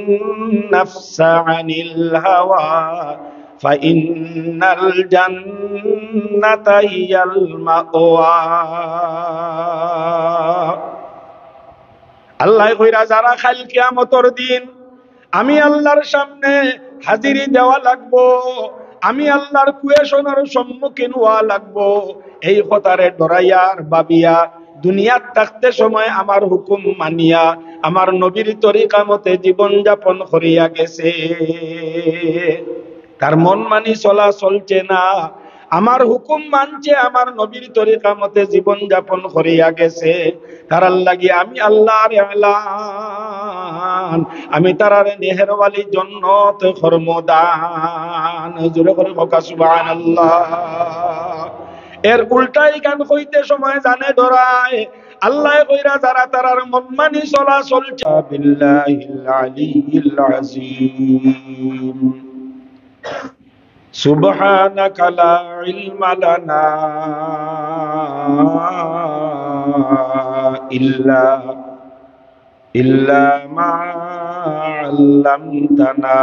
النفس عن الهوى فإن الجنة هي المأوى আল্লাহ কইরা যারা কাল কিয়ামতের দিন আমি আল্লাহর সামনে হাজিরি দেওয়া লাগবো, আমি আল্লাহর কুয়েশনের সম্মুখীন হওয়া লাগবো, এই কথারে ডরাইয়ার বাবিয়া দুনিয়ার থাকতে সময় আমার হুকুম মানিয়া আমার নবীর তরিকা মতে জীবন যাপন করিয়া গেছে, তার মন মানি চলা চলছে না, আমার হুকুম মানছে, আমার নবীর তরিকা মতে জীবন যাপন করিয়া গেছে, তার লাগি আমি আল্লাহর এলান, আমি তারার নেহেরওয়ালি জান্নাত ফরমদান, জোরে করে বকা সুবহানাল্লাহ। এর উল্টাই গান কইতে সময় জানে ডরায়, আল্লাহ কইরা যারা তারার মন মানি চলা চলছে বিল্লাহিল আলিয়্যিল আযীম। سبحانك لا علم لنا إلا ما علمتنا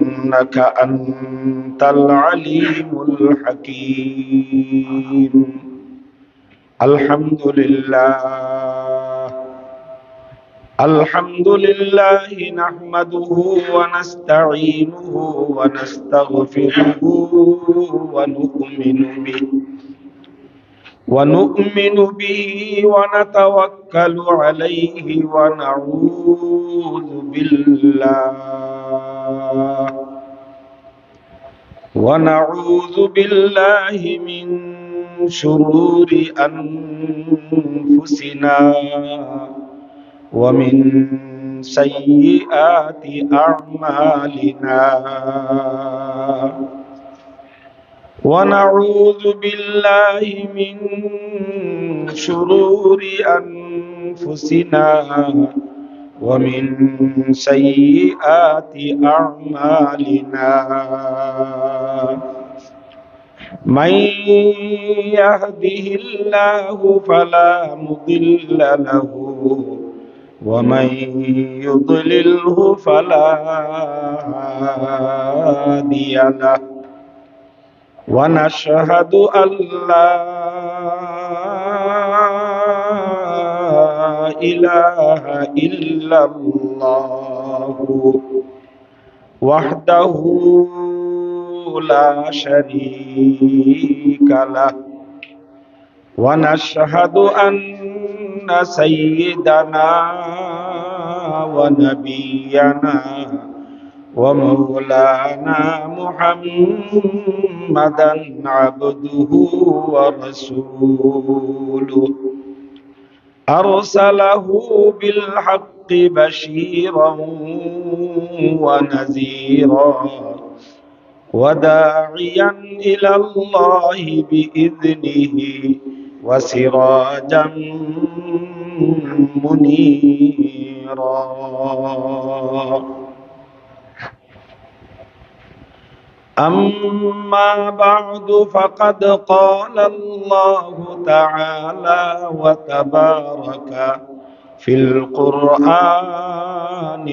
إنك أنت العليم الحكيم. الحمد لله نحمده ونستعينه ونستغفره ونؤمن به ونتوكل عليه ونعوذ بالله من شرور أنفسنا ومن سيئات أعمالنا، ونعوذ بالله من شرور أنفسنا ومن سيئات أعمالنا، من يهده الله فلا مضل له ومن يضلله فلا هادي له، ونشهد أن لا إله إلا الله وحده لا شريك له، ونشهد أن سيدنا ونبينا ومولانا محمدا عبده ورسوله، أرسله بالحق بشيرا ونذيرا وداعيا إلى الله بإذنه وسراجا منيرا. أما بعد فقد قال الله تعالى وتبارك في القرآن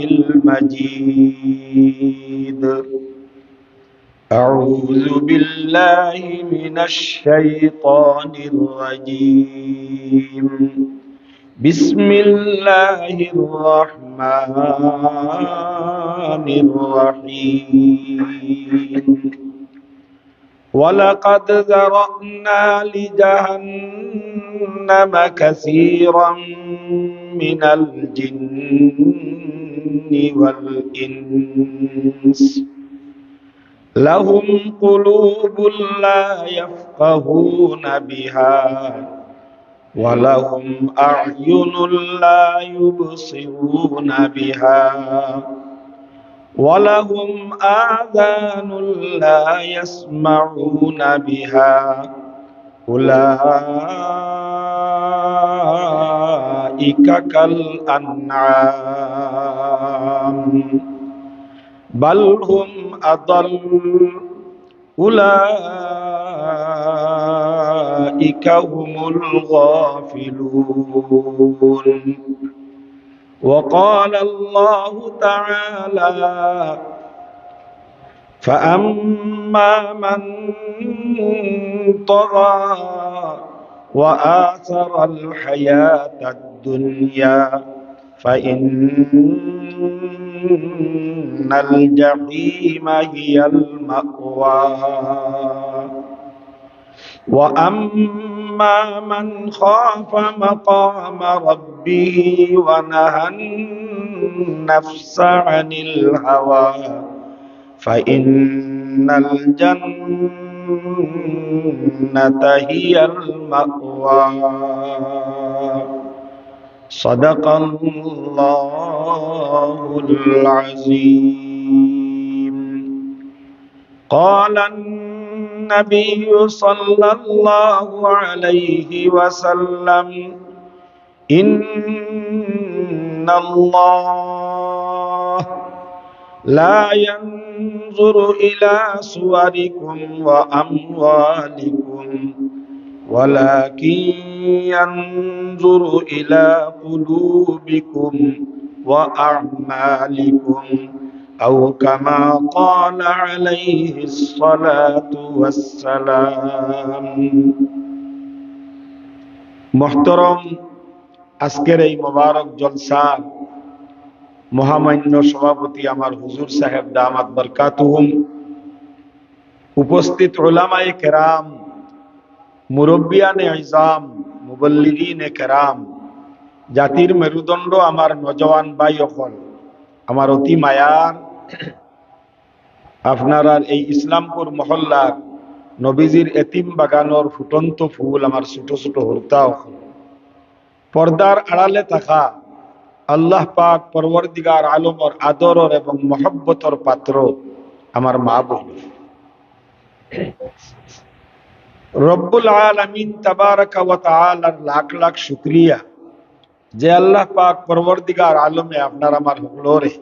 المجيد: أعوذ بالله من الشيطان الرجيم، بسم الله الرحمن الرحيم. ولقد ذرأنا لجهنم كثيرا من الجن والإنس لهم قلوب لا يفقهون بها ولهم أعين لا يبصرون بها ولهم آذان لا يسمعون بها أولئك كالأنعام بل هم أضل أولئك فأولئك هم الغافلون. وقال الله تعالى: فأما من طغى وآثر الحياة الدنيا فإن الجحيم هي المأوى. وأما من خاف مقام ربه ونهى النفس عن الهوى فإن الجنة هي المأوى. صدق الله العظيم. قال النبي صلى الله عليه وسلم: إن الله لا ينظر إلى صوركم وأموالكم ولكن ينظر إلى قلوبكم وأعمالكم أو كما قال عليه الصلاة والسلام. محترم আজকের এই মোবারক জলসার মহামান্য সভাপতি আমার হুজুর সাহেব দামাত বরকাতুহুম, উপস্থিত উলামায়ে কেরাম, মুরব্বিয়ানে ইজাম, মুবল্লিগিনে কেরাম, জাতির মেরুদণ্ড আমার নজওয়ান ভাই অকল, আমার অতি মায়ার আপনারা এই ইসলামপুর মহল্লার নবীজির এতিম বাগানোর ফুটন্ত ফুল আমার ছোট ছোট হর্তা অকল, পর্দার আড়ালে থাকা আল্লাহ পাক পরওয়ারদিগার আলমর আদরর এবং মহব্বতর পাত্র আমার মা বোন, রব্বুল আলামিন তাবারাকা ওয়া তাআলার লাখ লাখ শুকরিয়া যে আল্লাহ পাক পরওয়ারদিগার আলমে আপনার আমার হলরে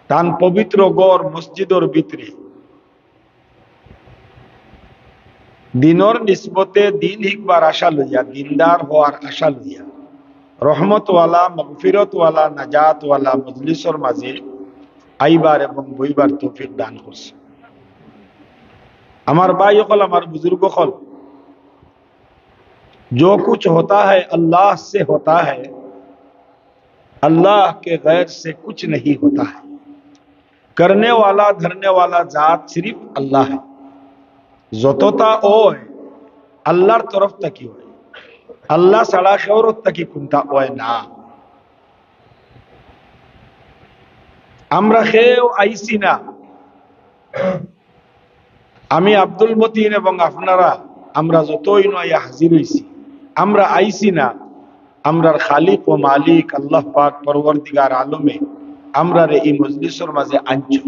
তান পবিত্র গড় মসজিদর ভিতরে দিনর নিসবতে দিন হিকবার আশা লইয়া, দিনদার হওয়ার আশা লইয়া, রহমতওয়ালা মাগফিরতওয়ালা নাজাতওয়ালা মজলিসর মাঝে আইবার এবং বইবার তৌফিক দান করছে। আমার ভাই হল, আমার বুজুর্গ হল, जो कुछ होता है अल्लाह से होता है, अल्लाह के गैर से कुछ नहीं होता है। करने वाला धरने वाला जात सिर्फ अल्लाह है। যতটা ওয় আল্লাহর তরফ থেকে হয়, আল্লাহ ছাড়া কারোর থেকে কোনটা হয় না। আমরা কেউ আইছি না, আমি আব্দুল মতিন এবং আপনারা আমরা যতই নয় হাজির হইছি, আমরা আইছি না আমরার খালিক ও মালিক আল্লাহ পাক পরওয়ারদিগার আলমে আমরার এই মজলিসের মাঝে আনছো।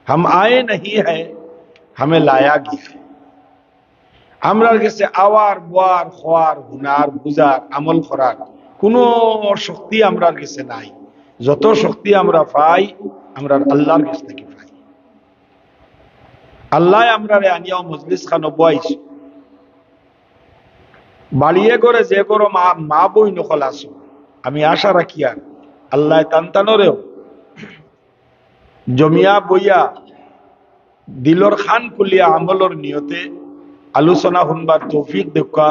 हम आए नहीं है, हमें लाया गया है। আমরার কাছে আওয়ার বোয়ার খোয়ার হুনার বুজার আমল করার কোনো শক্তি আমরার কাছে নাই। যত শক্তি আমরা পাই আমরার আল্লাহর কাছ থেকে পাই। আল্লাহ আমরারে আনিয়াও মজলিস খানো বয়স বাড়িয়ে করে যে করো মা বই নকল আসো, আমি আশা রাখি আর আল্লাহ তান্তানোরেও জমিয়া বইয়া দিলর খান কুলিয়া আমলর নিয়তে আলোচনা শুনবার তৌফিক দেখা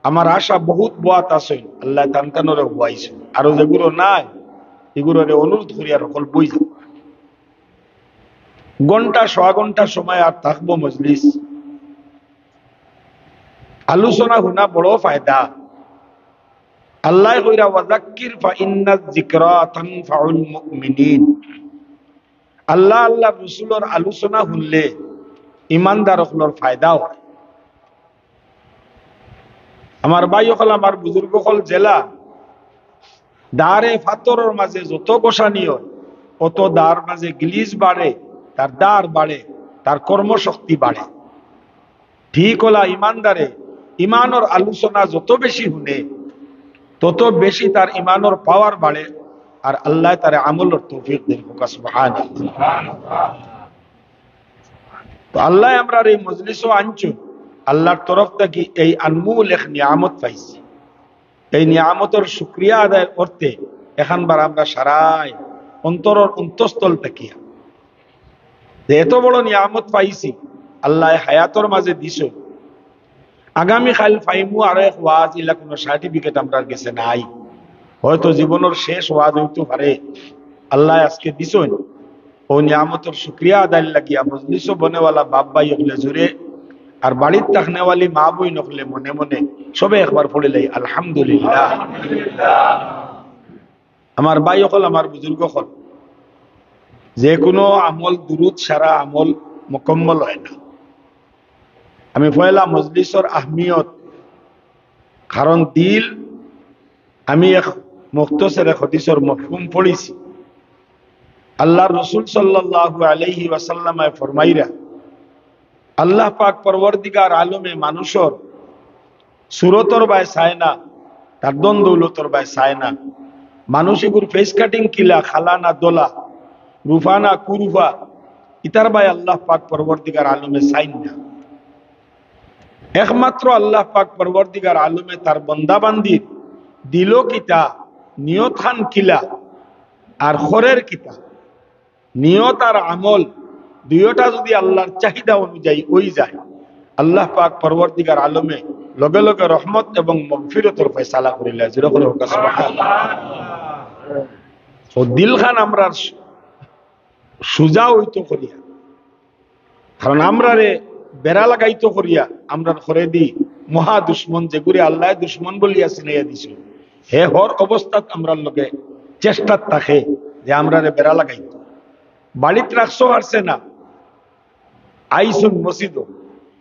আমার আশা বহুত বাত আছে। আল্লাহ তান্তানোরে বইছে আর যেগুলো নাই এগুলোরে অনুরোধ করি আর সকল বই যাব। ঘন্টা সোয়া ঘন্টা সময় আর থাকবো মজলিস, আলোচনা শুনা বড় ফায়দা। আল্লাহ কইরা ওয়াযাক্কির ফা ইন্নায যিকরা তানফাউল মুমিনিন। আল্লাহ আল্লাহ রাসূলের আলোচনা শুনলে ইমানদারসকলের ফায়দা হয়। আমার ভাই হল, আমার বুজুর্গ হল, জেলা দারে ফাতরের মাঝে যত গোসানি হয় অত দার মাঝে গিলিজ বাড়ে, তার দার বাড়ে, তার কর্মশক্তি বাড়ে। ঠিক হলা ইমানদারে ইমানের আলোচনা যত বেশি শুনে তত বেশি তার ইমানের পাওয়ার বাড়ে আর আল্লাহ তার আমলের তৌফিক দেন। সুবহানাল্লাহ। তো আল্লাহ আমরা এই মজলিসও আনছো আল্লাহর তরফ থেকে এই আনমুল এক নিয়ামত পাইছি। এই নিয়ামতের শুকরিয়া আদায় করতে এখানবার আমরা সারাই অন্তরের অন্তঃস্থল থাকিয়া যে এত বড় নিয়ামত পাইছি আল্লাহ হায়াতর মাঝে দিছ, আগামী কাল ফাইমু আর এক ওয়াজ ইলা কোনো সার্টিফিকেট আমরা গেছে নাই, হয়তো জীবনের শেষ ওয়াজ হইতে পারে। আল্লাহ আজকে দিছেন ও নিয়ামতের শুকরিয়া আদায় লাগিয়া মজলিস বনেওয়ালা বাপ ভাই হলে জোরে আর বাড়ির তাকনেওয়ালি মা বই নকলে মনে মনে সবে একবার পড়ে লাই আলহামদুলিল্লাহ। আমার ভাই হল, আমার বুজুর্গ হল, যে কোনো আমল দুরুদ সারা আমল মোকম্মল হয় না। আমি পয়লা মজলিসর আহমিয়ত, কারণ দিল আমি এক মুখতসর এক হাদিসের মফহুম পড়েছি। আল্লাহর রাসূল সাল্লাল্লাহু আলাইহি ওয়াসাল্লাম ফরমাইরা, আল্লাহ পাক পরওয়ারদিগার আলমে মানুষের সুরতর বাই চায় না, তার দন দৌলতর বাই চায় না। মানুষ এগুর ফেস কাটিং কিলা খালা না দোলা, রুফা না কুরুফা, ইতার বাই আল্লাহ পাক পরওয়ারদিগার আলমে চাইন না। একমাত্র আল্লাহ পাক পরওয়ারদিগার আলমে তার বন্দাবান্দির দিল কিতা, নিয়ত খান কিলা আর খরের কিতা, নিয়ত আর আমল দুইটা যদি আল্লাহর চাহিদা অনুযায়ী ওই যায়, আল্লাহ পাক পরওয়ারদিগার আলমে লগে লগে রহমত এবং মাগফিরতের ফয়সালা করিলা। যেরকম সুবহানাল্লাহ। ও দিল খান আমরা সুজা হইতো করিয়া, কারণ আমরা রে বেড়া লাগাইতো করিয়া আমরা ঘরে দি মহা দুশ্মন, যেগুলি আল্লাহ দুশ্মন বলিয়া চিনাইয়া দিছিল, হে হর অবস্থাত আমরা লগে চেষ্টার থাকে যে আমরা রে বেড়া লাগাইতো। বাড়িতে রাখছো পারছে না, আইসুন মসজিদ,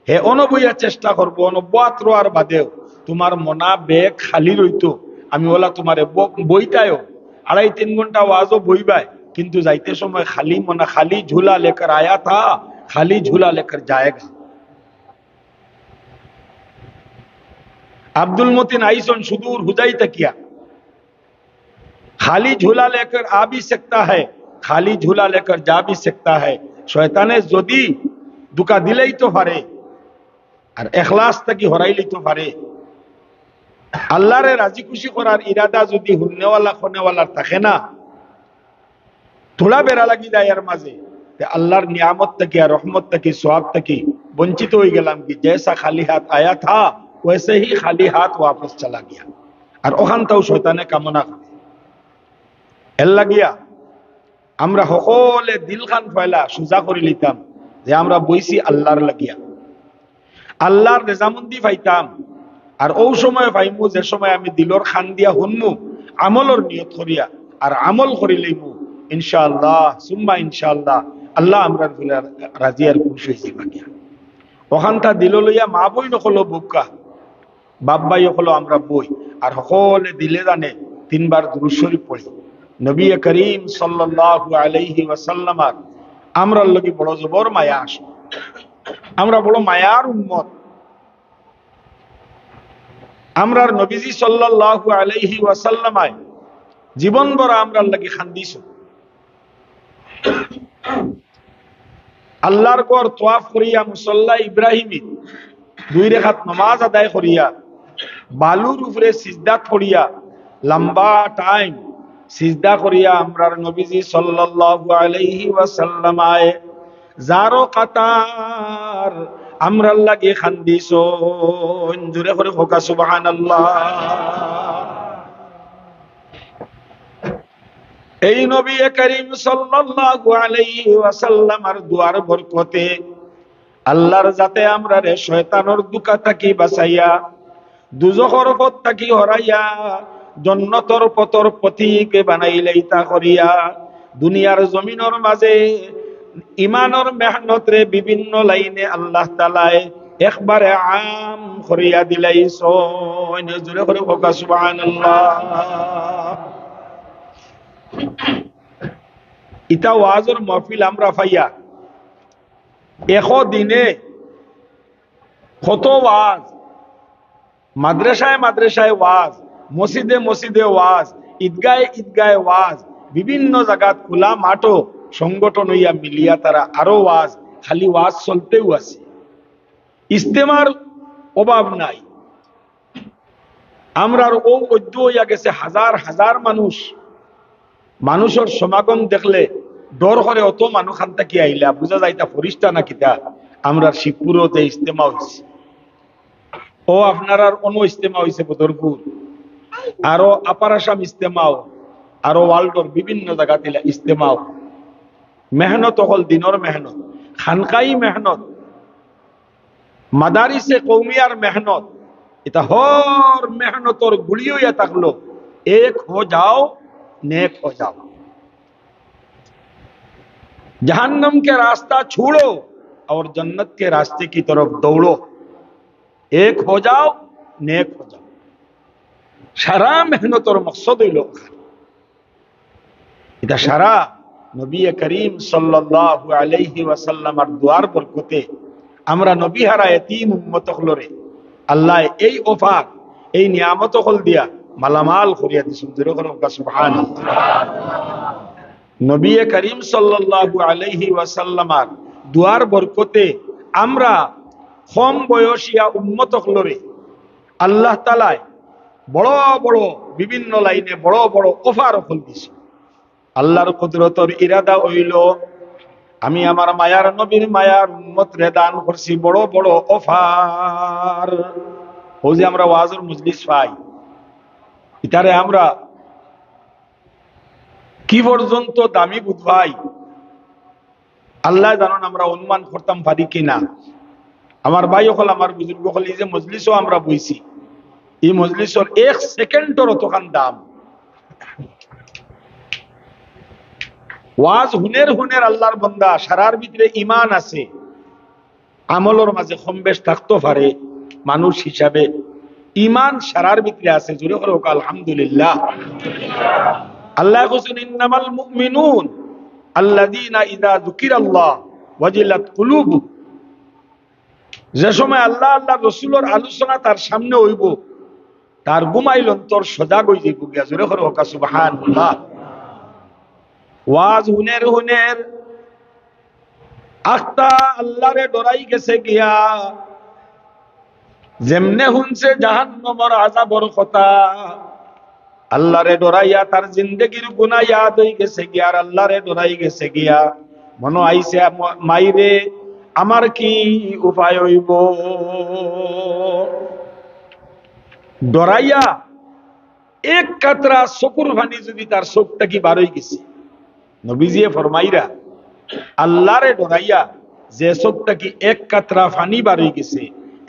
হে অনবইয়া চেষ্টা করবো, অনবাত রোয়ার বাদেও তোমার মনা বেগ খালি রইতো, আমি ওলা তোমারে বইটায়ও 2.5-3 ঘন্টা ওয়াজও বইবাই, কিন্তু যাইতে সময় খালি মনা খালি ঝুলা লেকর আয়া থা, খালি ঝুলা লেকর যায়গা। আব্দুল মতিন আইসন সুদূর হুজাই तकिया, खाली झूला लेकर आ भी सकता है, खाली झूला लेकर जा भी सकता है। শয়তানে যদি দুকা দিলেই তো পারে আর ইখলাস থেকে হরাইলেই তো পারে। আল্লাহরে রাজি খুশি করার ইরাদা যদি হুননেওয়ালা খনেওয়ালার থাকে না, থোড়া বেড়া লাগি যায় এর মাঝে, আল্লাহর নিয়ামত থেকে আর রহমত থেকে সওয়াব থেকে বঞ্চিত হয়ে গেলাম। কি জैसा খালি হাত আয়া থা वैसे ही खाली हाथ वापस चला गया। আর ওখানটাও শয়তানে কামনা করে এর লাগিয়া আমরা সকলে দিল খান ফয়লা সুজা করে লিতাম যে আমরা বইছি আল্লাহর লাগিয়া, আল্লাহর রেজামন্দি পাইতাম। আর ও সময় পাইমু যে সময় আমি দিলর খান দিয়া হুনমু, আমলর নিয়ত করিয়া আর আমল করি লইমু, ইনশাআল্লাহ সুম্মা ইনশাআল্লাহ আল্লাহ আমরা রাজি আর খুশি হয়েছি বাকিয়া। ওখানটা দিল লইয়া মা বই নকলো বুকা, বাপ ভাই হলো আমরা বই, আর সকলে দিলে জানে 3 বার দুরূদ শরীফ পড়ি। নবী করিম সাল্লাল্লাহু আলাইহি ওয়াসাল্লাম আমরা লাগি বড় জবর মায়া আস, আমরা বড় মায়ার উম্মত। আমরার নবীজি সাল্লাল্লাহু আলাইহি ওয়াসাল্লাম জীবন ভর আমরা লাগি খান্দিস। আল্লাহর ঘর তওয়াফ করিয়া মুসাল্লা ইব্রাহিমী 2 রাকাত নামাজ আদায় করিয়া বালুর উপরে সিজদাত করিয়া লম্বা টাইম সিজদা করিয়া আমরার নবীজি সাল্লাল্লাহু আলাইহি ওয়াসাল্লাম জারো কাতার আমরার লাগি খান্দিছো। জোরে করে হোক সুবহানাল্লাহ। এই নবী করিম সাল্লাল্লাহু আলাইহি ওয়াসাল্লামের দুয়ার বরকতে আল্লাহর যাতে আমরা রে শয়তানের দুকা থাকি বাঁচাইয়া, দুজখর পথ থাকি হরাইয়া, জান্নাতের পথর পথিকে বানাইলেই তা করিয়া দুনিয়ার জমিনের মাঝে ইমানের মেহনত রে বিভিন্ন লাইনে আল্লাহ তাআলা একবারে আম করিয়া দিলাইছো। জোরে করে হোক সুবহানাল্লাহ। ইতা ওয়াজের মাহফিল আমরা পাইয়া দিনে কত ওয়াজ, মাদ্রাসায় মাদ্রাসায় ওয়াজ, মসজিদে মসজিদে ওয়াজ, ঈদগাহে ঈদগাহে ওয়াজ, বিভিন্ন জায়গাত খোলা মাঠও সংগঠন হইয়া মিলিয়া তারা আরো ওয়াজ, খালি ওয়াজ চলতেও আছে। ইস্তেমার অভাব নাই। আমরার ও ঐদ্য হইয়া গেছে হাজার হাজার মানুষ, মানুষের সমাগম দেখলে ডর করে অত মানুষ খান্তা কি আইলা বুঝা যাইতা ফরিস্তা না কিতা। আমরা শিবপুরও যে ইস্তেমা হয়েছে, ও আপনার অন্য ইস্তেমা হয়েছে বদরপুর, আরো আপার আসাম ইস্তেমাও, আরো ওয়ার্ল্ডর বিভিন্ন জায়গা দিলা ইস্তেমাও। মেহনত হল দিনর মেহনত, খানকাই মেহনত, মাদারিসে কৌমিয়ার মেহনত, এটা হর মেহনতর গুলি হইয়া থাকলো এক হো যাও नेक हो जाओ, जहन्नम के रास्ता छोड़ो और जन्नत के रास्ते की तरफ दौड़ो, एक हो जाओ नेक हो जाओ। सारा मेहनत और मकसद ही लोग এটা সারা নবী করিম সাল্লাল্লাহু আলাইহি ওয়াসাল্লামের দুয়ার বরকতে আমরা নবী হারা এতিম উম্মত হলরে আল্লাহ এই অফার এই নিয়ামত হল দিয়া মালামাল করিয়া দিছেন। সুবহানাল্লাহ। নবী করিম সাল্লাল্লাহু আলাইহি ওয়াসাল্লামের দুয়ার বরকতে আমরা কম বয়সিয়া উম্মত হলরে আল্লাহ তাআলা বড় বড় বিভিন্ন লাইনে বড় বড় অফার হল দিছে। আল্লাহর কুদরতর ইরাদা হইল আমি আমার মায়ার নবীর মায়ার উম্মত রে দান করছি বড় বড় অফার। ও যে আমরা ওয়াজের মজলিস পাই, ইতারে আমরা কি পর্যন্ত দামি বুঝবাই আল্লাহ জানেন, আমরা অনুমান করতাম পারি কিনা। আমার ভাই হল আমার বুজুর্গ হল এই যে মজলিসও আমরা বইছি, এই মজলিসের এক সেকেন্ডের অতখান দাম। ওয়াজ হুনের হুনের আল্লাহর বান্দা সারার ভিতরে ইমান আছে, আমলের মাঝে কম বেশ থাকতে পারে মানুষ হিসাবে, ইমান সারার ভিতরে আছে। জোরে করে হোক আলহামদুলিল্লাহ। আল্লাহ বলেন ইন্নামাল মুমিনুন আল্লাযীনা ইযা যুকিরাল্লাহ ওয়াজিলাত কুলুবুহুম। যে সময় আল্লাহ আল্লাহ রাসূলের আলোচনা তার সামনে হইব তার ঘুমাইল অন্তর সজাগ হয়ে যাইব গিয়া। জোরে করে হোক সুবহানাল্লাহ। ওয়াজ হুনের হুনের আখতা আল্লাহরে ডরাই গেছে গিয়া, যেমনে হুনছে জাহান্নামের আযাবের কথা, আল্লাহরে ডরাইয়া তার জিন্দেগির গুনাহ ইয়াদ হই গেছে গিয়া, আর আল্লাহরে ডরাই গেছে গিয়া মনো আইছে মাইরে আমার কি উপায় হইব। ডরাইয়া এক কাতরা চকুর পানি যদি তার চোখটা কি বার হই গেছে, নবীজিয়ে ফরমাইরা আল্লাহরে ডরাইয়া যে চোখটা কি এক কাতরা পানি বার হই গেছে,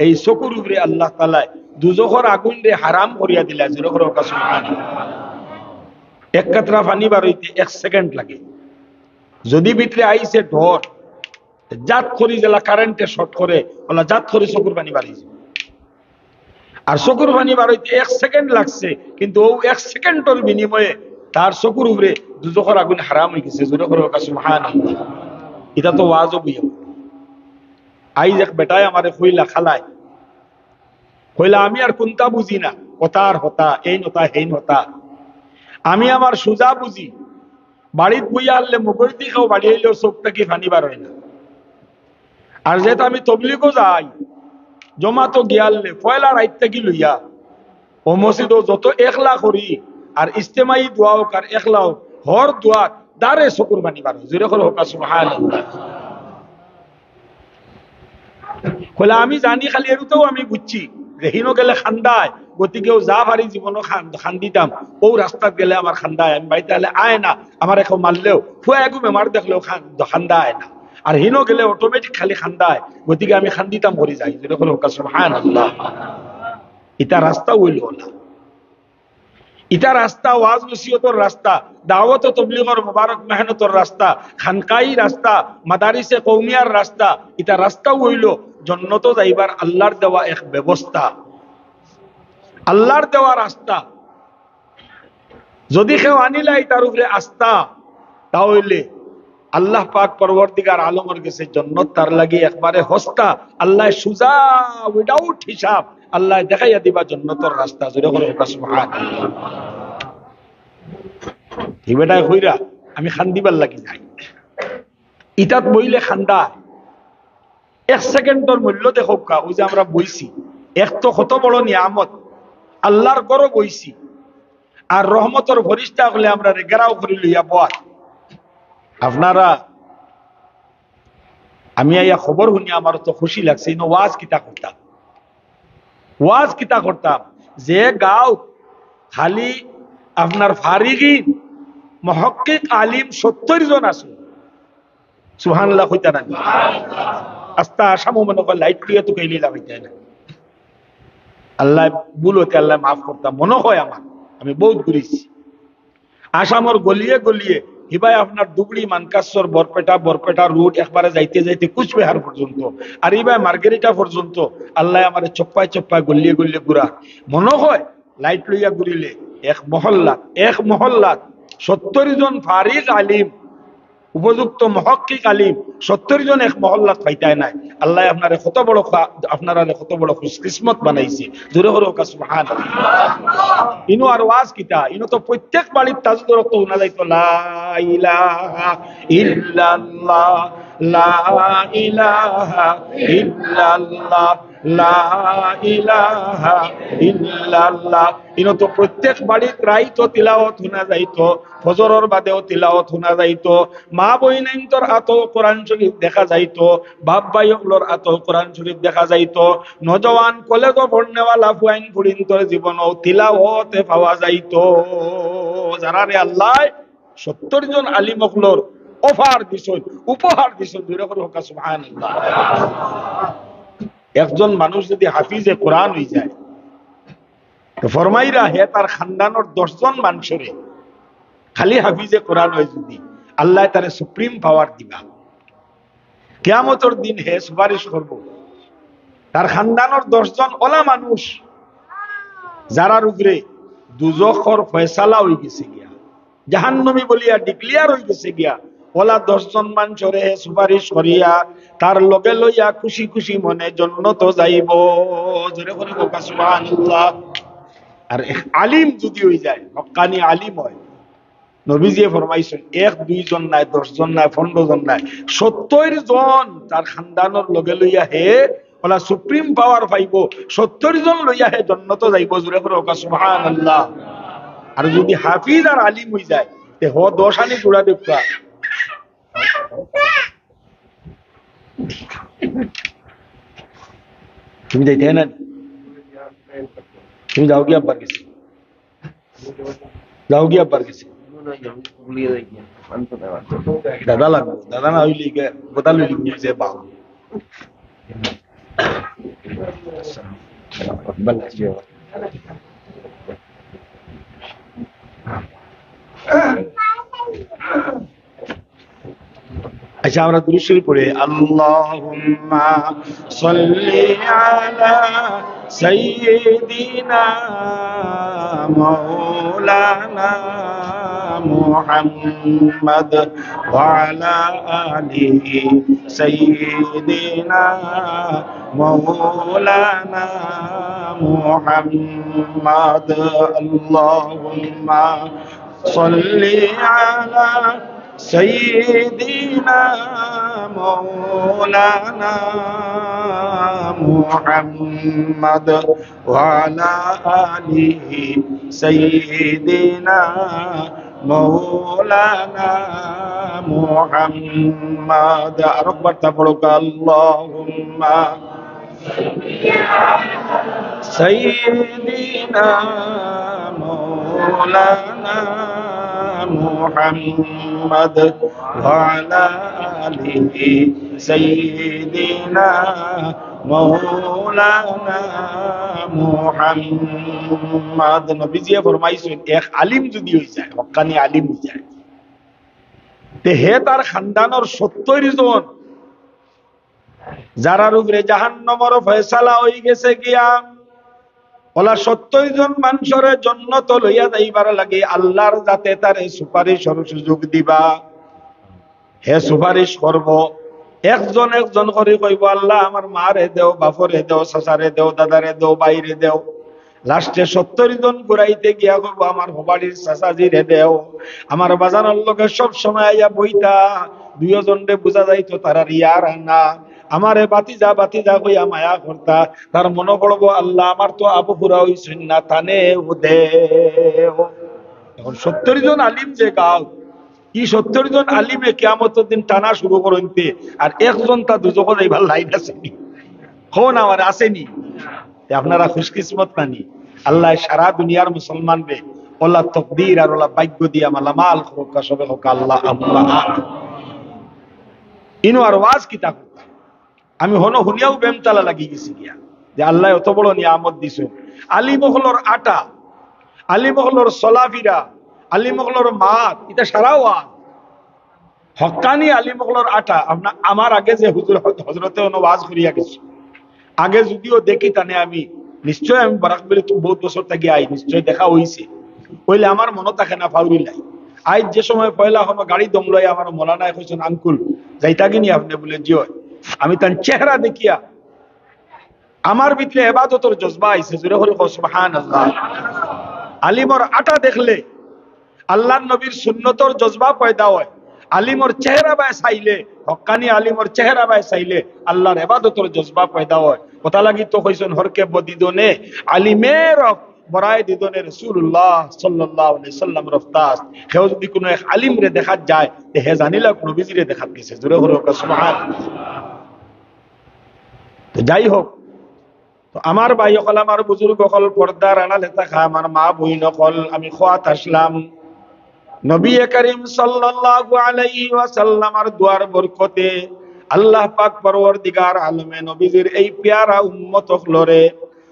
এই চকুর উপরে আল্লাহ তাআলা দুজখর আগুন রে হারাম করিয়া দিলা। যেরকম সুবহানাল্লাহ। এক কাতরা পানি বার হইতে 1 সেকেন্ড লাগে। যদি ভিতরে আইছে ঢর জাত করি জেলা কারেন্টে শর্ট করে ওলা জাত করে চকুর পানি বার হইছে, আর চকুর পানি বার হইতে 1 সেকেন্ড লাগছে, কিন্তু ও 1 সেকেন্ডের বিনিময়ে তার চকুর উপরে দুজখর আগুন হারাম হয়ে গেছে। জোরে করে সুবহানাল্লাহ। এটা তো ওয়াজও বুঝাবো। আইজ এক বেটায় আমারে কইলা খালায়, কইলা আমি আর কোনটা বুঝি না, কথার হতা এই নতা হেই নতা, আমি আমার সুজা বুঝি। বাড়িত বইয়া আনলে মুখের দিকেও বাড়ি আইলেও চোখটা কি ফানি বার হয় না। আর যেটা আমি তবলিগও যাই জমা তো গিয়ালে পয়লা রাইত থেকে লইয়া ও মসজিদও যত একলা করি আর ইস্তেমাই দোয়া হোক আর একলাও হর দোয়া দারে চকুর পানি বার হয়। জোরে করে হোক সুবহানাল্লাহ। কইলা আমি জানি, খালি এরুতেও আমি বুঝছি যে হিনো গেলে খান্দায়, গতিকেও যা পারি জীবনও খান্দিতাম, ও রাস্তাত গেলে আমার খান্দায়, আমি বাড়িতে হলে আয় না, আমার এখন মারলেও ফুয়া একু বেমার দেখলেও খান্দা আয় না, আর হিনো গেলে অটোমেটিক খালি খান্দায়, গতিকে আমি খান্দিতাম করে যাই। যেরকম সুবহানাল্লাহ। ইটা রাস্তা হইল না, ইটা রাস্তা ওয়াজ নসিহতর রাস্তা, দাওয়াত ও তাবলীগের মুবারক মেহনতর রাস্তা, খানকাই রাস্তা, মাদারিসে কওমিয়ার রাস্তা। ইটা রাস্তাও হইল জান্নাত যাইবার আল্লাহর দেওয়া এক ব্যবস্থা, আল্লাহর দেওয়া রাস্তা। যদি কেউ আনিলাই তার উপরে আস্থা, তাহলে আল্লাহ পাক পরবর্তীকার আলমের গেছে জান্নাত তার লাগি একবারে হস্তা। আল্লাহ সুজা উইদাউট হিসাব আল্লাহ দেখাইয়া দিবা জান্নাতের রাস্তা। জোরে করে সুবহানাল্লাহ। এই বেটায় কইরা আমি খান্দিবার লাগি যাই, ইটাত বইলে খান্দা 1 সেকেন্ডের মূল্য দেখো কা। ওই যে আমরা বইছি এক তো কত বড় নিয়ামত, আল্লাহর গরব হইছি, আর রহমতর ফরিস্তা হলে আমরা রেগেরাও করি লইয়া বল। আপনারা আমি আইয়া খবর শুনি আমার তো খুশি লাগছে, ওয়াজ কিতা করতাম, ওয়াজ কিতা করতাম যে গাঁও খালি আপনার ফারিগিন মহক্কিক আলিম 70 জন আছে। সুবহানাল্লাহ কইতা না? আস্তা আসামও মনে করে লাইট দিয়ে তো কইলি লাগাইতে না। আল্লাহ ভুলতে আল্লাহ মাফ করতাম, মনে হয় আমার, আমি বহুত ঘুরেছি আসামর গলিয়ে গলিয়ে। হিবাই আপনার দুবড়ি মানকাসর বরপেটা বরপেটা রুট একবারে যাইতে যাইতে কুচবিহার পর্যন্ত, আর ইবাই মার্গেরিটা পর্যন্ত আল্লাহ আমার চপ্পায় চপ্পায় গলিয়ে গলিয়ে ঘুরা। মনে হয় লাইট লইয়া ঘুরিলে এক মহল্লাত 70 জন ফারিক আলিম, উপযুক্ত মহক্কিক আলিম 70 জন এক মহল্লাত পাইতায় নাই। আল্লাহ আপনারে কত বড়, আপনারা কত বড় খুশকিসমত বানাইছে। জোরে করে ওকা সুবহানাল্লাহ। ইনো আর ওয়াজ কিতা, ইনো তো প্রত্যেক বাড়ির তাজুদের রক্ত শোনা যাইতো, লা ইলাহা ইল্লাল্লাহ, লা ইলাহা ইল্লাল্লাহ, লা ইলাহা ইল্লাল্লাহ। ইনো তো প্রত্যেক বাড়ির রাইতো তিলাওয়াত শোনা যাইতো, ফজরের বাদেও তিলাওয়াত শোনা যাইতো, মা বইনাইন্তর আতো কোরআন শরীফ দেখা যাইতো, বাপ ভাই হকলর আতো কোরআন শরীফ দেখা যাইতো, নজওয়ান কলেজ পড়নেওয়ালা ফুয়াইন ফুড়িন্তর জীবনও তিলাওয়াতে পাওয়া যাইতো। যারা রে আল্লাহ 70 জন আলিম হকলর অফার দিছেন, উপহার দিছেন, জোরে করে হোক সুবহানাল্লাহ। একজন মানুষ যদি হাফিজে কোরআন হয়ে যায় তো ফরমাইরা হে তার খানদানোর 10 জন মানুষরে খালি হাফিজে কোরআন হয় যদি আল্লাহ তারে সুপ্রিম পাওয়ার দিবা। কিয়ামতের দিন হে সুপারিশ করব তার খানদানোর 10 জন ওলা মানুষ যারার উপরে দুজখর ফয়সালা হয়ে গেছে গিয়া, জাহান্নামী বলিয়া ডিক্লিয়ার হয়ে গেছে গিয়া, ওলা 10 জন মানুষরে হে সুপারিশ করিয়া তার লগে লইয়া খুশি খুশি মনে জান্নাত যাইব। জোরে করে বলবা সুবহানাল্লাহ। আর আলিম যদি হয়ে যায়, হক্কানি আলিম হয়, নবীজি ফরমাইছেন 1-2 জন নাই, 10 জন নাই, 15 জন নাই, 70 জন তার খানদানোর লগে লইয়া হে ওলা সুপ্রিম পাওয়ার পাইব, 70 জন লইয়া হে জান্নাত যাইব। জোরে করে বলবা সুবহানাল্লাহ। আর যদি হাফিজ আর আলিম হয়ে যায় তে হ 10 আনি জোড়া দেখবা। তুমি যাইতে না, তুমি যাও কি আব্বার কাছে, যাও কি আব্বার কাছে, দাদা লাগবো, দাদা না হইলে কথা লইলি যে বাউ আচ্ছা আমরা দুরূদ শরীফ পড়ে আল্লাহুম্মা সাল্লি আলা সাইয়্যিদিনা মাওলানা মুহাম্মদ ওয়া আলা আলিহি সাইয়্যিদিনা মাওলানা মুহাম্মদ। আল্লাহুম্মা সাল্লি আলা سيدنا مولانا محمد وعلى آله سيدنا مولانا محمد। أكبر تبارك اللهم سيدنا مولانا محمد وعلى آله سيدنا مولانا محمد। নবীজি ফরমাইছেন এক আলিম যদি হয়ে যায়, হক্কানি আলিম হয়ে যায়, তে হে তার খানদানোর 70 জন যারার উপরে জাহান্নামের ফয়সালা হয়ে গেছে গিয়া, ওলা 70 জন মানুষের জান্নাত লইয়া যাইবার লাগে আল্লাহর যাতে তারে সুপারিশের সুযোগ দিবা। হে সুপারিশ করব, একজন একজন করে কইব আল্লাহ আমার মারে দেও, বাপরে দেও, চাচারে দেও, দাদারে দেও, বাইরে দেও। লাস্টে 70 জন ঘুরাইতে গিয়া করব আমার বাড়ির চাচাজিরে দেও, আমার বাজানোর লোকে সব সময় আইয়া বইতা 2 জনরে বোঝা যাইতো তারা রিয়ার না, আমারে বাতিজা বাতিজা কইয়া মায়া করতা, তার মনে পড়বো আল্লাহ আমার তো আবু হুরা হইছেন না, তানে দে। এখন 70 জন আলিম যে গাও, কি 70 জন আলিমে কিয়ামতের দিন টানা শুরু করতে, আর একজন তা দুজখন এইবার লাইন আসেনি, কোন আমার আসেনি। আপনারা খুশকিসমত নানি, আল্লাহ সারা দুনিয়ার মুসলমান রে ওলা তকদির আর ওলা ভাগ্য দিয়া মালামাল হোক, সবে হোক আল্লাহ আল্লাহ। ইনো আর ওয়াজ কিতা করতাম আমি হনো হুনিয়াও বেমতালা লাগি গেছি গিয়া, যে আল্লাহ অত বড় নিয়ামত দিছ। আলী মহলর আটা, আলী মহলর সলাফিরা, আলী মহলর মাত, এটা সারা ওয়াজ হক্কানি আলী মহলর আটা। আপনার আমার আগে যে হুজুর হজরতে ওয়াজ করিয়া গেছে, আগে যদিও দেখি তানে আমি নিশ্চয় আমি বারাকবিলে বহুত বছর থেকে আই, নিশ্চয় দেখা হইছে, কইলে আমার মনে থাকে না ফাউরি লাই। আজ যে সময় পয়লা হনো গাড়ি দম লই আমার মৌলানায় কইছেন আঙ্কুল যাইতা কিনি আপনি, বলে জিও। আমি তার চেহারা দেখিয়া আমার ভিতরে ইবাদতের জজবা আইছে, জোরে হল সুবহানাল্লাহ। আলিমর আটা দেখলে আল্লাহর নবীর সুন্নতর জজবা পয়দা হয়। আলিমর চেহারা বায় চাইলে, হক্কানি আলিমর চেহারা বায় চাইলে আল্লাহর ইবাদতের জজবা পয়দা হয়। কথা লাগি তো কইছেন হরকে বদিদনে আলিমের বরায় দিদনে রাসূলুল্লাহ সাল্লাল্লাহু আলাইহি সাল্লাম রফতাস। কেউ যদি কোনো এক আলিম রে দেখাত যায়, তে হে জানিলা নবীজি রে দেখাত গেছে, জোরে হল সুবহানাল্লাহ। তো যাই হোক, তো আমার ভাই সকল, আমার বুজুর্গ সকল, পর্দার আড়ালে থাকা আমার মা বই নকল, আমি খোয়াত আসলাম নবী করিম সাল্লাল্লাহু আলাইহি ওয়াসাল্লামের দুয়ার বরকতে আল্লাহ পাক পরওয়ারদিগার আলমে নবীজির এই পেয়ারা উম্মত হলরে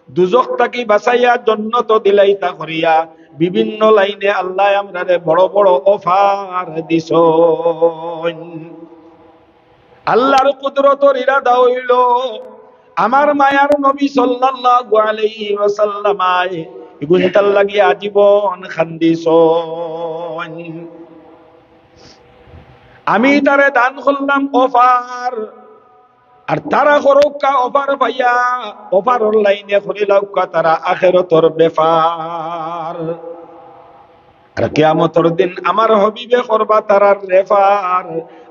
দুজখ থাকি বাঁচাইয়া জান্নাত দিলাইতা করিয়া বিভিন্ন লাইনে আল্লাহ আমরারে বড় বড় অফার দিছন। আল্লাহর কুদরতর ইরাদা হইল আমার মায়ার নবী সাল্লাল্লাহু আলাইহি ওয়াসাল্লামায় গুণতাল লাগিয়া জীবন খান্দিছন। আমি তারে দান করলাম অফার, আর তারা করুকা অফার পাইয়া অফার লাইনে করিলাউকা তারা আখিরাতের ব্যাপার। আর কিয়ামতের দিন আমার হবিবে করবা তারার রেফার,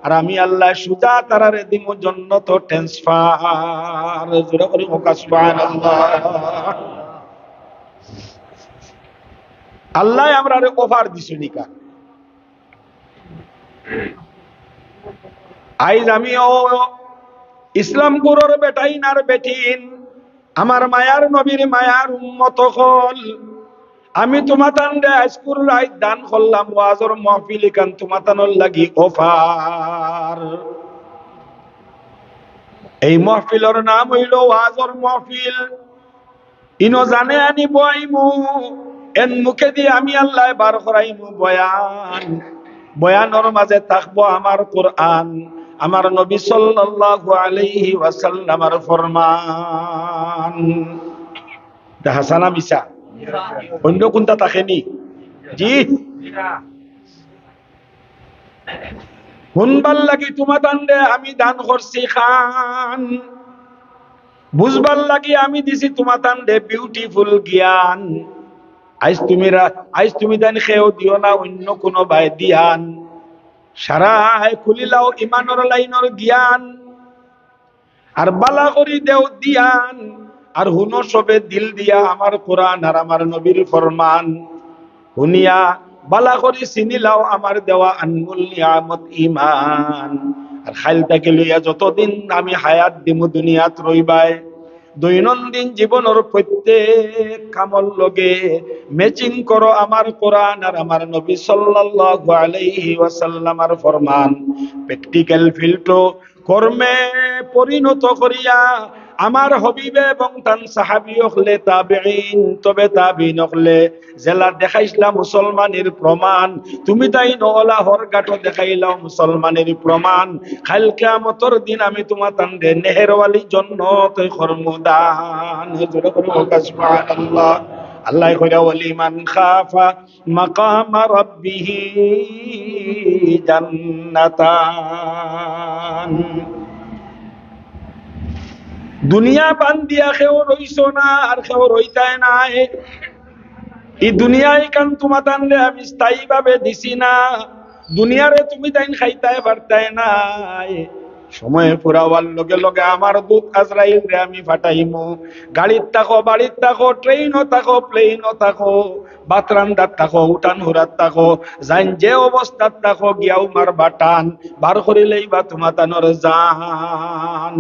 আর আমি আল্লাহ সুজা তারারে দিমু জান্নাত ট্রান্সফার। জোরে করে হোকা সুবহানাল্লাহ। আল্লাহ আমরারে অফার দিছে নিকা। আইজ আমিও ইসলামপুরের বেটাইন আর বেটিন, আমার মায়ার নবীর মায়ার উম্মত হল, আমি তোমাতান রে আজকুর রাত দান করলাম ওয়াজর মাহফিল, কান তোমাতানর লাগি অফার। এই মাহফিলের নাম হইল ওয়াজর মাহফিল। ইনো জানে আনি বইমু এন মুখে দিয়ে আমি আল্লাহ বার করাইমু বয়ান। বয়ানের মাঝে থাকবো আমার কোরআন, আমার নবী সাল্লাল্লাহু আলাইহি ওয়াসাল্লামের ফরমান। হাসানা মিশা অন্য কোনটা থাকেনি? জি, শুনবার লাগি তোমার দে আমি দান করছি খান, বুঝবার লাগি আমি দিছি তোমার দে বিউটিফুল জ্ঞান। আইজ তুমি দান খেয়েও দিও না অন্য কোনো ভাই দিয়ান, সারাই খুলিলাও ইমানর লাইনর জ্ঞান, আর বালা করি দেও দিয়ান, আর হুনো সবে দিল দিয়া আমার কোরআন আর আমার নবীর ফরমান। হুনিয়া বালা করি চিনিলাও আমার দেওয়া আনমুল নিয়ামত ইমান। আর খাইলটাকে লইয়া যতদিন আমি হায়াত দিমু দুনিয়াত রইবাই, দৈনন্দিন জীবনের প্রত্যেক কামল লগে ম্যাচিং করো আমার কোরআন আর আমার নবী সাল্লাল্লাহু আলাইহি ওয়াসাল্লামের ফরমান। প্র্যাকটিক্যাল ফিল্টো কর্মে পরিণত করিয়া আমার হবিবে এবং তান সাহাবী হলে তাবেঈন, তবে তাবেঈন হলে জেলা দেখাইছিলা মুসলমানের প্রমাণ। তুমি তাই নলা হরগাটো দেখাইলাও মুসলমানের প্রমাণ। কাল কিয়ামতের দিন আমি তোমার তান্ডে নেহেরওয়ালি জান্নাত খরমুদান। জোরে করে বলবা সুবহানাল্লাহ। আল্লাহ কইরা ওয়ালিমান খাফা মাকামা রাব্বিহি জান্নাতান। দুনিয়া বান্দিয়া খেও রইছ না আর খেও রইতায় নাই। এই দুনিয়ায় কান তোমার টানলে আমি স্থায়ী ভাবে দিছি না, দুনিয়ারে তুমি তাইন খাইতায় পারতায় নাই। সময় পুরাওয়ার লগে লগে আমার দূত আজরাইল রে আমি ফাটাইমু। গাড়ির থাকো, বাড়ির থাকো, ট্রেনও থাকো, প্লেনও থাকো, বাতরান্দার থাকো, উঠান হুরাত থাকো, যাইন যে অবস্থাত থাকো গিয়াও মার বাটান বার করিলেই বা তোমাতানোর জান।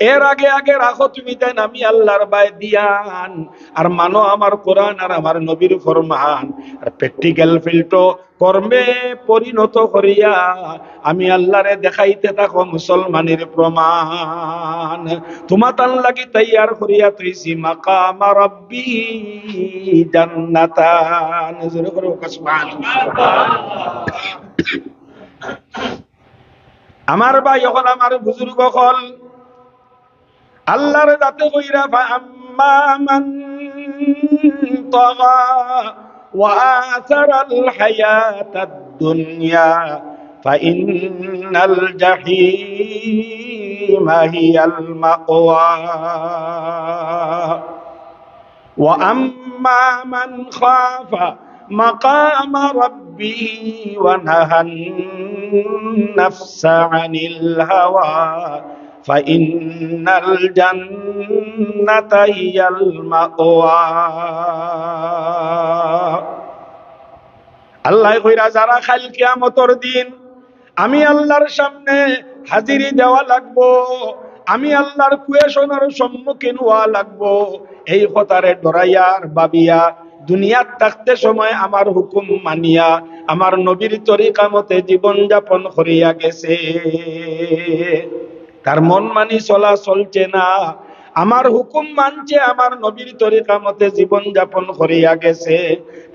এর আগে আগে রাখো তুমি তাই আমি আল্লাহর বাই দিয়ান, আর মানো আমার কোরআন আর আমার নবীর ফরমান, আর প্র্যাকটিক্যাল ফিল্টো কর্মে পরিণত করিয়া আমি আল্লাহরে দেখাইতে থাকো মুসলমানের প্রমাণ। তোমাতান লাগি তৈয়ার করিয়া তুইছি মাকাম রাব্বি জান্নাতান। জোরে করে সুবহানাল্লাহ। আমার ভাই এখন আমার বুজুর্গ হল আল্লাহর দাতে কইরা ফাআম্মা মান তাগা ওয়া আসারাল হায়াতাদ দুনিয়া ফাইন্নাল জাহিমা হিয়াল মাওয়া ওয়া আম্মা মান খাফা মাকাম রাব্বিহি ওয়া নাহান নাফসা আনিল হাওয়া ফাইন্নাল জান্নাতা হিয়াল মাওয়া। আল্লাহ কইরা যারা খাল কিয়ামতের দিন আমি আল্লাহর সামনে হাজিরি দেওয়া লাগবো, আমি আল্লাহর কুয়েশনের সম্মুখীন হওয়া লাগবো, এই কথারে ডরাইয়ার বাবিয়া দুনিয়ার থাকতে সময় আমার হুকুম মানিয়া আমার নবীর তরিকা মতে জীবন যাপন করিয়া গেছে, তার মন মানি চলা চলছে না, আমার হুকুম মানছে, আমার নবীর তরিকা মতে জীবন যাপন করিয়া গেছে,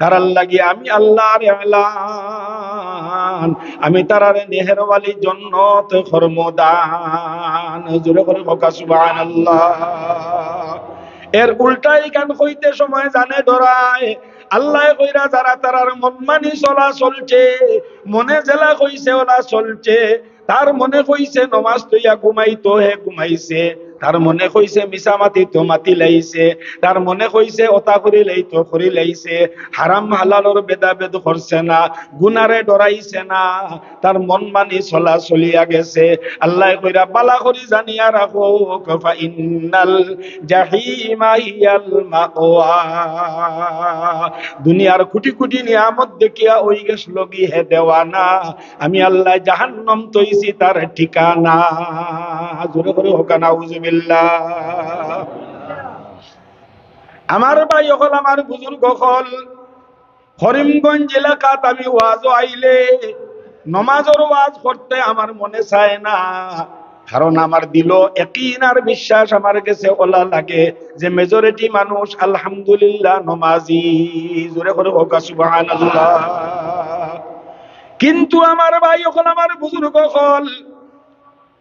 তারার লাগি আমি আল্লাহর এলান, আমি তারারে নেহেরওয়ালি জন্নত খরমদান। জোরে করে বকা সুবহানাল্লাহ। এর উল্টাই কান কইতে সময় জানে ডরায় আল্লাহ কইরা যারা তারার মন মানি চলা চলছে, মনে জেলা কইছে ওলা চলছে, তার মনে কইছে নমাজ তৈয়া ঘুমাইতো হে ঘুমাইছে, তার মনে কইছে মিছামাতি তো মাতি লাইছে, তার মনে কইছে ওতা করি লাইতো করি লাইছে, হারাম হালালর বেদাবেদ করছে না, গুনারে ডরাইছে না, তার মন মানি চলা চলিয়া গেছে। আল্লাহ কইরা বালা করি জানিয়া রাখো কফা ইন্নাল জাহিমা হিয়াল মাওয়া। দুনিয়ার কোটি কোটি নিয়ামত দেখিয়া ওই গেছ লগি হে দেওয়ানা, আমি আল্লাহ জাহান্নাম তৈছি তার ঠিকানা। জোরে করে হোক নাউজুবিল্লাহ। আমার ভাই হল আমার বুজুর্গ হল করিমগঞ্জ এলাকাত আমি ওয়াজ আইলে নমাজের ওয়াজ করতে আমার মনে চায় না, কারণ আমার দিল ইয়াকিন আর বিশ্বাস আমার কাছে ওলা লাগে যে মেজরিটি মানুষ আলহামদুলিল্লাহ নমাজি। জোরে করে হোক সুবহানাল্লাহ। কিন্তু আমার ভাই এখন আমার বুজুর্গ হল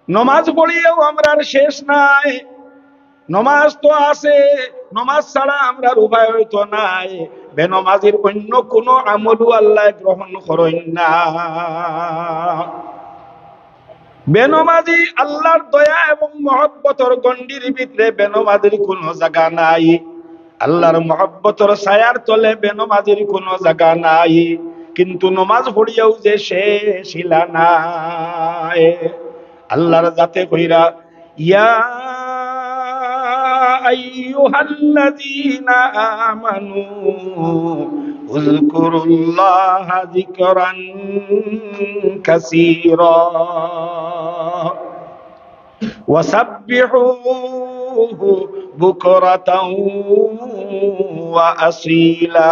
নমাজ পড়িয়েও আমরার শেষ নাই, নমাজ তো আছে, নমাজ ছাড়া আমরার উপায় হইতো নাই, বেনমাজির অন্য কোন আমলু আল্লাহ গ্রহণ করেন না। বেনমাজি আল্লাহর দয়া এবং মহব্বতর গণ্ডির ভিতরে বেনমাজির কোনো জায়গা নাই, আল্লাহর মহব্বতর ছায়ার তলে বেনমাজির কোনো জায়গা নাই। কিন্তু নমাজ পড়িয়াও যে শেষ হিলা নাই। আল্লাহর জাতে কইরা ইয়া আইয়ুহাল্লাযীনা আমানু উযকুরুল্লাহা যিকরান কাসীরা ওয়াসাব্বিহুহু বুকরাতাও ওয়া আসীলা।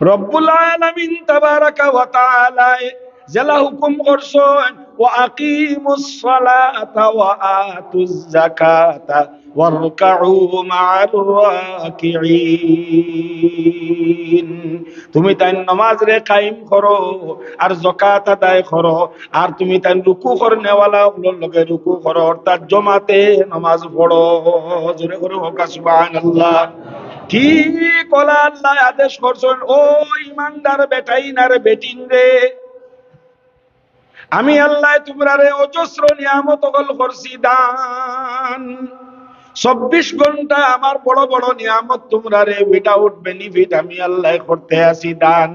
রব্বুল আলামিন তাবারাকা ওয়া তাআলা জেলা হুকুম করছেন ওয়া আকিমুস সালাতা ওয়া আতুজ যাকাতা ওয়ারকাউ মা'আর রাকিঈন। তুমি তাই নামাজ রে কায়েম করো আর যাকাত আদায় করো, আর তুমি তাই রুকু করনেওয়ালা গুলোর লগে রুকু করো, অর্থাৎ জমাতে নামাজ পড়ো। জোরে করে হোক সুবহানাল্লাহ। ঠিক ওলা আল্লাহ আদেশ করছেন ও ইমানদার বেটাইনার বেটিন রে, আমি আল্লাহ তোমরা রে অজস্র নিয়ামত গল করছি দান, 24 ঘন্টা আমার বড় বড় নিয়ামত তোমরা রে উইদাউট বেনিফিট আমি আল্লাহ করতে আসি দান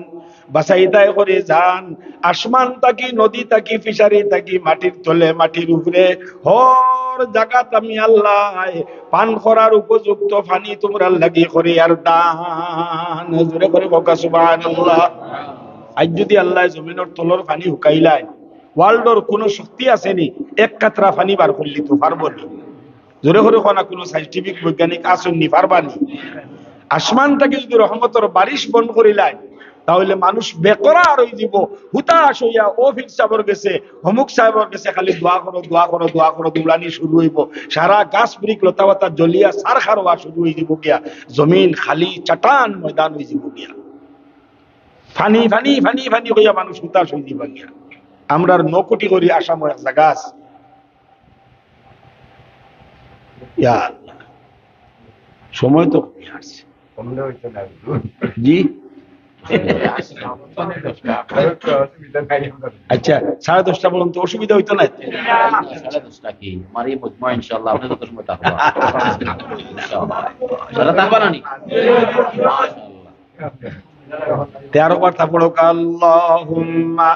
বাসাইতাই করে যান। আসমান থাকি, নদী থাকি, ফিশারি থাকি, মাটির তলে, মাটির উপরে, হর জায়গাত আমি আল্লাহ পান করার উপযুক্ত পানি তোমরা লাগি করি আর দান। জোরে করে বকা সুবহানাল্লাহ। আজ যদি আল্লাহ জমিনের তলর পানি হুকাইলাই, ওয়ার্ল্ডর কোন শক্তি আসেনি এক কাতরা পানি বার করলি তো পারবো নি? জোরে করে কোনা কোন সাইন্টিফিক বৈজ্ঞানিক আসেননি, পারবানি? আসমানটাকে যদি রহমতর বারিশ বন করিলাই, তাহলে মানুষ বেকরার হয়ে যাব, হুতাশ হইয়া ও ফির সাহেবের গেছে, অমুক সাহেবের গেছে, খালি দোয়া করো দোয়া করো দোয়া করো, দৌড়ানি শুরু হইব। সারা গাছ বৃক লতা পাতা জ্বলিয়া সার খারোয়া শুরু হয়ে যাব গিয়া, জমিন খালি চাটান ময়দান হয়ে যাব গিয়া, ফানি ফানি ফানি ফানি হইয়া মানুষ হুতাশ হয়ে যাব গিয়া। আমরার 9 কোটি করি আসাম এক জায়গা আছে। ইয়া আল্লাহ, সময় তো কমে আসছে। জি আচ্ছা, 10:30 পর্যন্ত অসুবিধা হইতো না? 10:30 কি আমার এই মজমা ইনশাআল্লাহ আপনি যত সময় থাকবা ইনশাআল্লাহ সারা থাকবা না নি ইনশাআল্লাহ 13 বার তা পড়ো আল্লাহুম্মা।